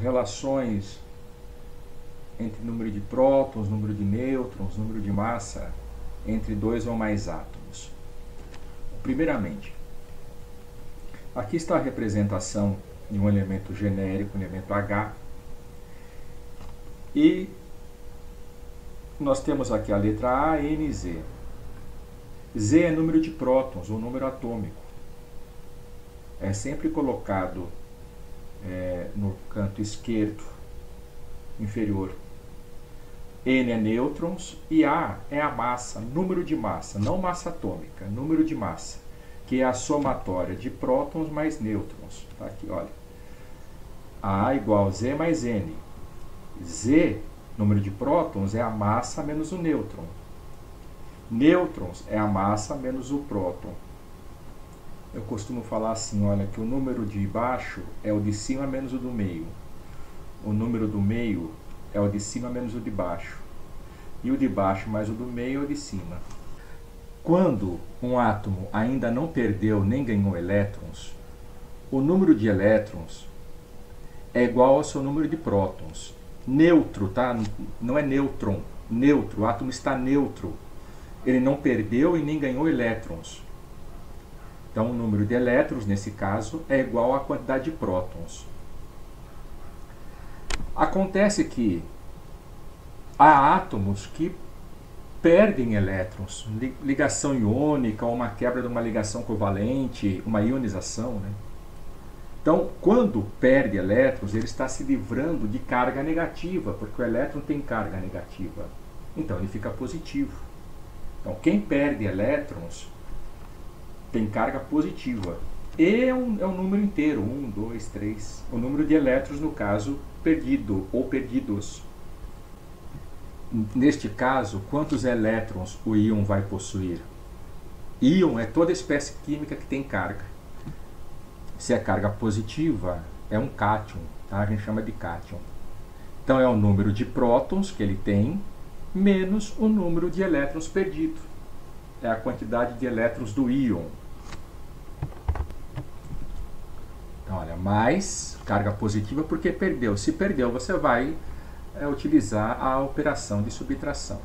relações entre número de prótons, número de nêutrons, número de massa entre dois ou mais átomos. Primeiramente, aqui está a representação de um elemento genérico, um elemento H, e nós temos aqui a letra A, N e Z. Z é número de prótons, ou número atômico. É sempre colocado no canto esquerdo inferior. N é nêutrons e A é a massa, número de massa, não massa atômica, número de massa, que é a somatória de prótons mais nêutrons. Tá aqui, olha. A igual a Z mais N. Z, número de prótons, é a massa menos o nêutron. Nêutrons é a massa menos o próton. Eu costumo falar assim, olha, que o número de baixo é o de cima menos o do meio. O número do meio é o de cima menos o de baixo. E o de baixo mais o do meio é o de cima. Quando um átomo ainda não perdeu nem ganhou elétrons, o número de elétrons é igual ao seu número de prótons. Neutro, tá? Não é nêutron. Neutro, o átomo está neutro. Ele não perdeu e nem ganhou elétrons. Então, o número de elétrons, nesse caso, é igual à quantidade de prótons. Acontece que há átomos que perdem elétrons, ligação iônica, ou uma quebra de uma ligação covalente, uma ionização, né? Então, quando perde elétrons, ele está se livrando de carga negativa, porque o elétron tem carga negativa. Então, ele fica positivo. Então, quem perde elétrons tem carga positiva. E é um número inteiro, 1, 2, 3. O número de elétrons, no caso, perdido ou perdidos. Neste caso, quantos elétrons o íon vai possuir? Íon é toda espécie química que tem carga. Se é carga positiva, é um cátion, tá? A gente chama de cátion. Então, é o número de prótons que ele tem, menos o número de elétrons perdido. É a quantidade de elétrons do íon. Então, olha, mais carga positiva porque perdeu. Se perdeu, você vai utilizar a operação de subtração.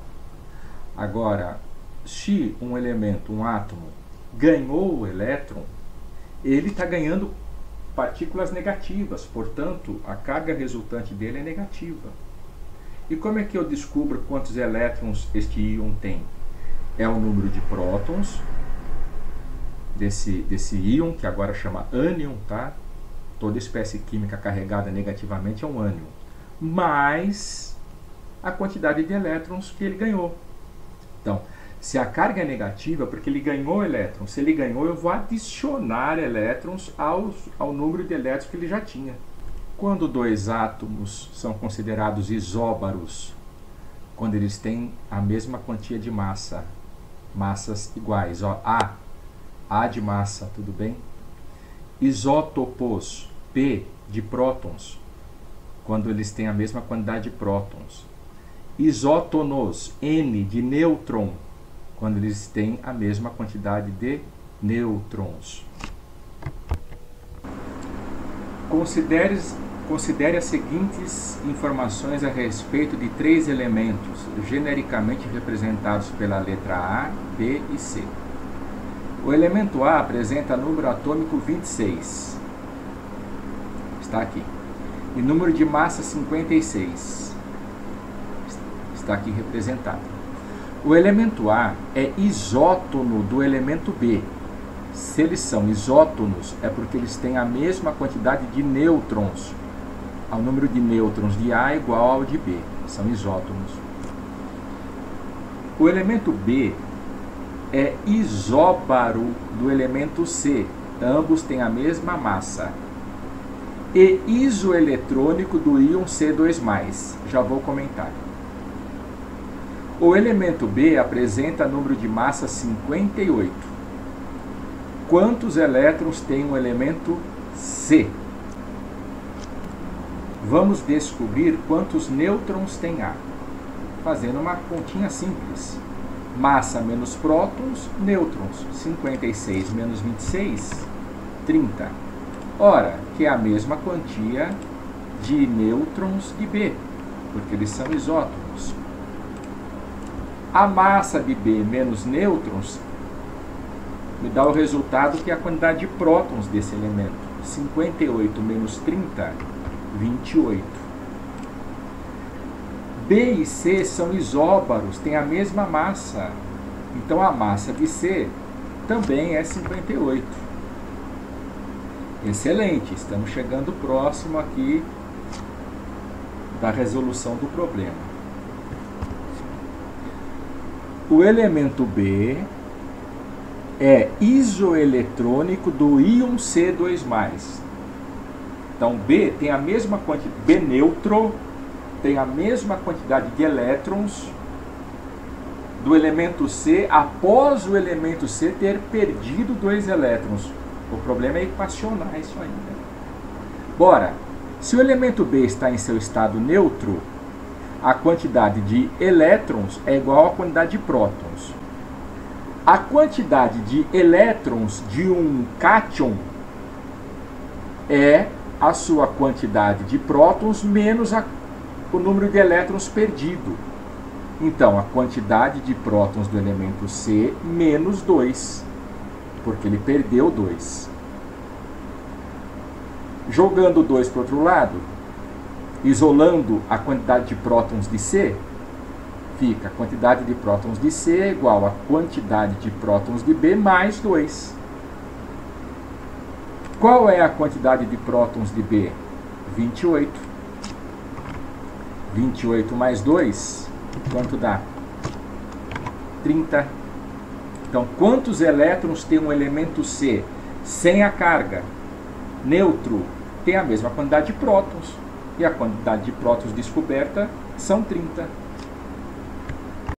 Agora, se um elemento, um átomo, ganhou o elétron, ele está ganhando partículas negativas, portanto, a carga resultante dele é negativa. E como é que eu descubro quantos elétrons este íon tem? É o número de prótons desse íon, que agora chama ânion, tá? Toda espécie química carregada negativamente é um ânion, mais a quantidade de elétrons que ele ganhou. Então, se a carga é negativa, porque ele ganhou elétrons, se ele ganhou, eu vou adicionar elétrons ao número de elétrons que ele já tinha. Quando dois átomos são considerados isóbaros, quando eles têm a mesma quantia de massa, massas iguais, ó, A de massa, tudo bem? Isótopos, P de prótons, quando eles têm a mesma quantidade de prótons. Isótonos, N de nêutron, quando eles têm a mesma quantidade de nêutrons. Considere as seguintes informações a respeito de três elementos, genericamente representados pela letra A, B e C. O elemento A apresenta número atômico 26. Está aqui. E número de massa 56. Está aqui representado. O elemento A é isótono do elemento B. Se eles são isótonos, é porque eles têm a mesma quantidade de nêutrons. O número de nêutrons de A é igual ao de B. São isótonos. O elemento B é isóbaro do elemento C. Ambos têm a mesma massa. E isoeletrônico do íon C2+. Já vou comentar. O elemento B apresenta número de massa 58. Quantos elétrons tem o elemento C? Vamos descobrir quantos nêutrons tem A. Fazendo uma continha simples. Massa menos prótons, nêutrons. 56 menos 26, 30. Ora, que é a mesma quantia de nêutrons de B, porque eles são isótopos. A massa de B menos nêutrons me dá o resultado que é a quantidade de prótons desse elemento. 58 menos 30, 28. B e C são isóbaros, têm a mesma massa. Então a massa de C também é 58. Excelente, estamos chegando próximo aqui da resolução do problema. O elemento B é isoeletrônico do íon C2+. Então B tem a mesma quantidade, B neutro tem a mesma quantidade de elétrons do elemento C após o elemento C ter perdido 2 elétrons. O problema é equacionar isso ainda. Bora, se o elemento B está em seu estado neutro, a quantidade de elétrons é igual à quantidade de prótons. A quantidade de elétrons de um cátion é a sua quantidade de prótons menos o número de elétrons perdido. Então, a quantidade de prótons do elemento C menos 2, porque ele perdeu 2. Jogando 2 para o outro lado, isolando a quantidade de prótons de C, fica a quantidade de prótons de C é igual à quantidade de prótons de B mais 2. Qual é a quantidade de prótons de B? 28. 28 mais 2, quanto dá? 30. Então, quantos elétrons tem um elemento C sem a carga? Neutro tem a mesma quantidade de prótons. E a quantidade de prótons descoberta são 30.